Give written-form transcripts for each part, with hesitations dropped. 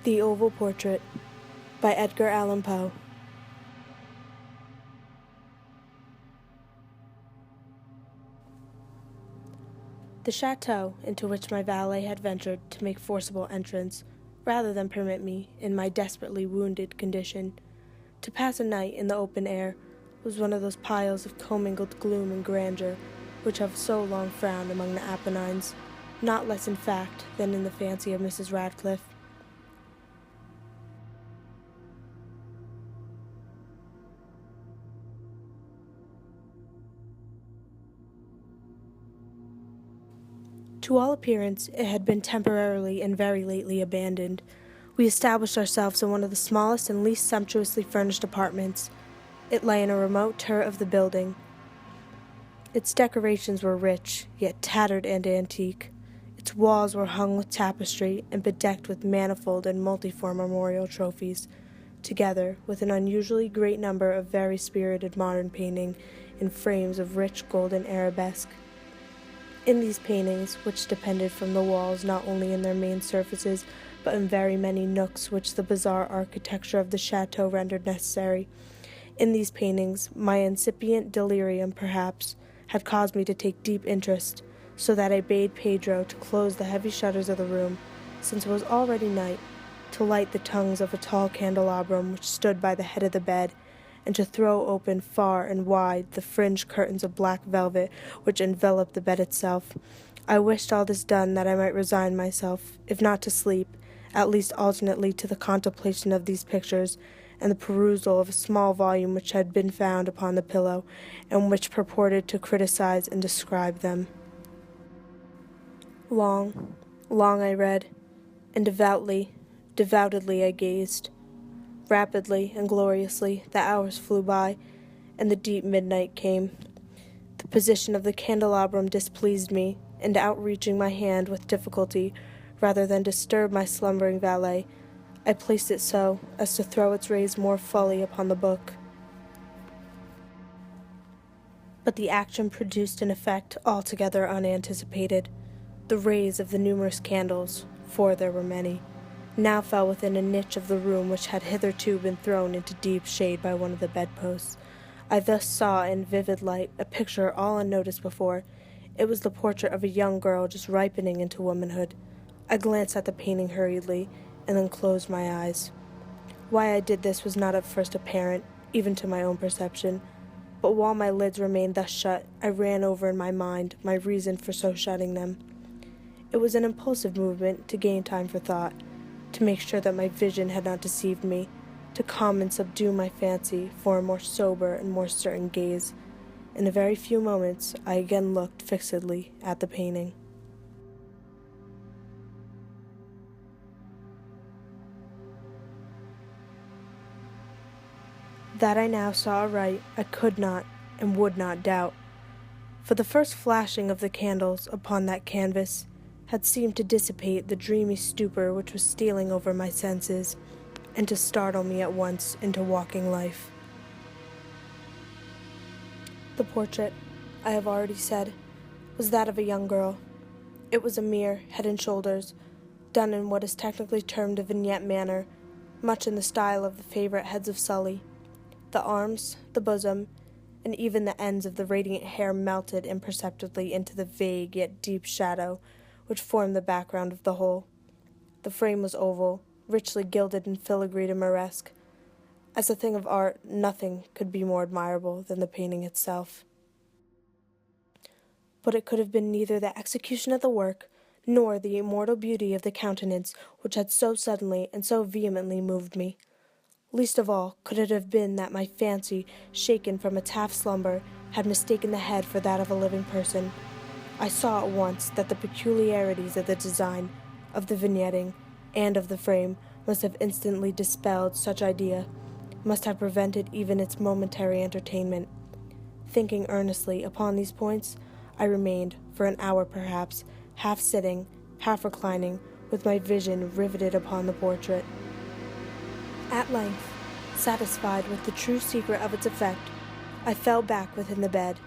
The Oval Portrait by Edgar Allan Poe. The chateau into which my valet had ventured to make forcible entrance, rather than permit me, in my desperately wounded condition, to pass a night in the open air, was one of those piles of commingled gloom and grandeur which have so long frowned among the Apennines, not less in fact than in the fancy of Mrs. Radcliffe. To all appearance, it had been temporarily and very lately abandoned. We established ourselves in one of the smallest and least sumptuously furnished apartments. It lay in a remote turret of the building. Its decorations were rich, yet tattered and antique. Its walls were hung with tapestry and bedecked with manifold and multiform memorial trophies, together with an unusually great number of very spirited modern painting in frames of rich golden arabesque. In these paintings, which depended from the walls not only in their main surfaces, but in very many nooks which the bizarre architecture of the chateau rendered necessary, in these paintings, my incipient delirium, perhaps, had caused me to take deep interest, so that I bade Pedro to close the heavy shutters of the room, since it was already night, to light the tongues of a tall candelabrum which stood by the head of the bed, and to throw open far and wide the fringed curtains of black velvet which enveloped the bed itself. I wished all this done that I might resign myself, if not to sleep, at least alternately to the contemplation of these pictures, and the perusal of a small volume which had been found upon the pillow, and which purported to criticize and describe them. Long I read, and devoutedly I gazed. Rapidly and gloriously the hours flew by, and the deep midnight came. The position of the candelabrum displeased me, and outreaching my hand with difficulty, rather than disturb my slumbering valet, I placed it so as to throw its rays more fully upon the book. But the action produced an effect altogether unanticipated. The rays of the numerous candles, for there were many, now fell within a niche of the room which had hitherto been thrown into deep shade by one of the bedposts. I thus saw in vivid light a picture all unnoticed before. It was the portrait of a young girl just ripening into womanhood. I glanced at the painting hurriedly, and then closed my eyes. Why I did this was not at first apparent, even to my own perception, but while my lids remained thus shut, I ran over in my mind my reason for so shutting them. It was an impulsive movement to gain time for thought, to make sure that my vision had not deceived me, to calm and subdue my fancy for a more sober and more certain gaze. In a very few moments I again looked fixedly at the painting. That I now saw aright I could not and would not doubt, for the first flashing of the candles upon that canvas had seemed to dissipate the dreamy stupor which was stealing over my senses, and to startle me at once into walking life. The portrait, I have already said, was that of a young girl. It was a mere head and shoulders, done in what is technically termed a vignette manner, much in the style of the favorite heads of Sully. The arms, the bosom, and even the ends of the radiant hair melted imperceptibly into the vague yet deep shadow which formed the background of the whole. The frame was oval, richly gilded and filigreed and moresque. As a thing of art, nothing could be more admirable than the painting itself. But it could have been neither the execution of the work, nor the immortal beauty of the countenance which had so suddenly and so vehemently moved me. Least of all could it have been that my fancy, shaken from its half-slumber, had mistaken the head for that of a living person. I saw at once that the peculiarities of the design, of the vignetting, and of the frame must have instantly dispelled such idea, must have prevented even its momentary entertainment. Thinking earnestly upon these points, I remained, for an hour perhaps, half sitting, half reclining, with my vision riveted upon the portrait. At length, satisfied with the true secret of its effect, I fell back within the bed.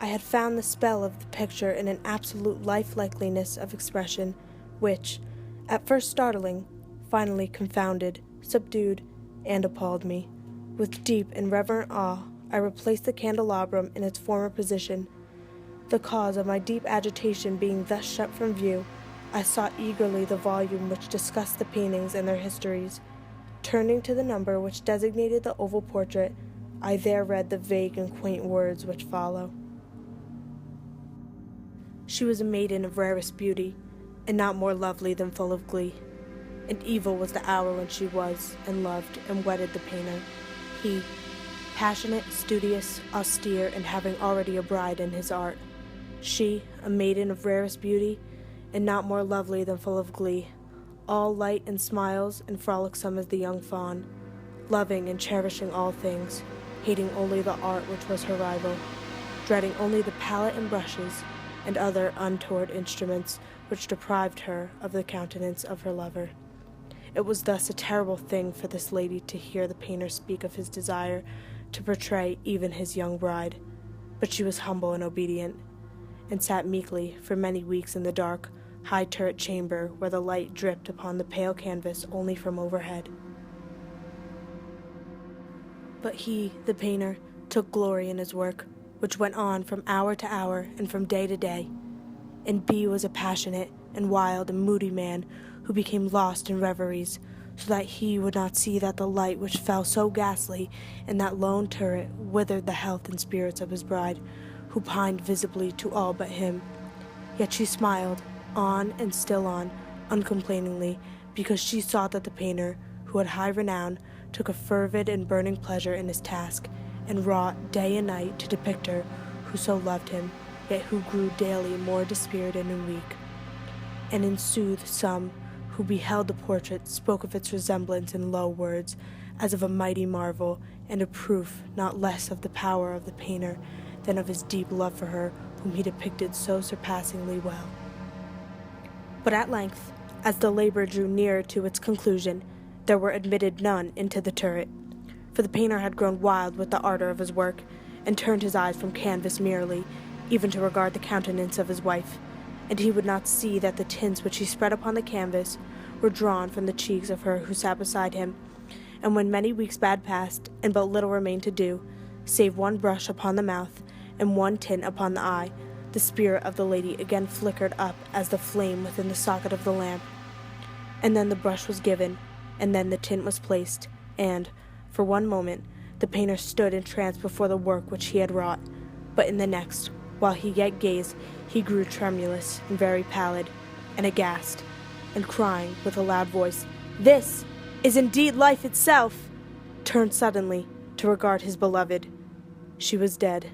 I had found the spell of the picture in an absolute lifelikeliness of expression, which, at first startling, finally confounded, subdued, and appalled me. With deep and reverent awe, I replaced the candelabrum in its former position. The cause of my deep agitation being thus shut from view, I sought eagerly the volume which discussed the paintings and their histories. Turning to the number which designated the oval portrait, I there read the vague and quaint words which follow. She was a maiden of rarest beauty, and not more lovely than full of glee. And evil was the hour when she was, and loved, and wedded the painter. He, passionate, studious, austere, and having already a bride in his art. She, a maiden of rarest beauty, and not more lovely than full of glee, all light and smiles, and frolicsome as the young fawn, loving and cherishing all things, hating only the art which was her rival, dreading only the palette and brushes, and other untoward instruments which deprived her of the countenance of her lover. It was thus a terrible thing for this lady to hear the painter speak of his desire to portray even his young bride, but she was humble and obedient, and sat meekly for many weeks in the dark, high turret chamber where the light dripped upon the pale canvas only from overhead. But he, the painter, took glory in his work, which went on from hour to hour and from day to day. And B was a passionate and wild and moody man who became lost in reveries, so that he would not see that the light which fell so ghastly in that lone turret withered the health and spirits of his bride, who pined visibly to all but him. Yet she smiled, on and still on, uncomplainingly, because she saw that the painter, who had high renown, took a fervid and burning pleasure in his task, and wrought day and night to depict her who so loved him, yet who grew daily more dispirited and weak. And in sooth some, who beheld the portrait, spoke of its resemblance in low words, as of a mighty marvel, and a proof not less of the power of the painter than of his deep love for her whom he depicted so surpassingly well. But at length, as the labor drew nearer to its conclusion, there were admitted none into the turret, for the painter had grown wild with the ardor of his work, and turned his eyes from canvas merely, even to regard the countenance of his wife, and he would not see that the tints which he spread upon the canvas were drawn from the cheeks of her who sat beside him. And when many weeks bad passed, and but little remained to do, save one brush upon the mouth, and one tint upon the eye, the spirit of the lady again flickered up as the flame within the socket of the lamp. And then the brush was given, and then the tint was placed, and, for one moment, the painter stood entranced before the work which he had wrought. But in the next, while he yet gazed, he grew tremulous and very pallid, and aghast, and crying with a loud voice, "This is indeed life itself!" turned suddenly to regard his beloved. She was dead.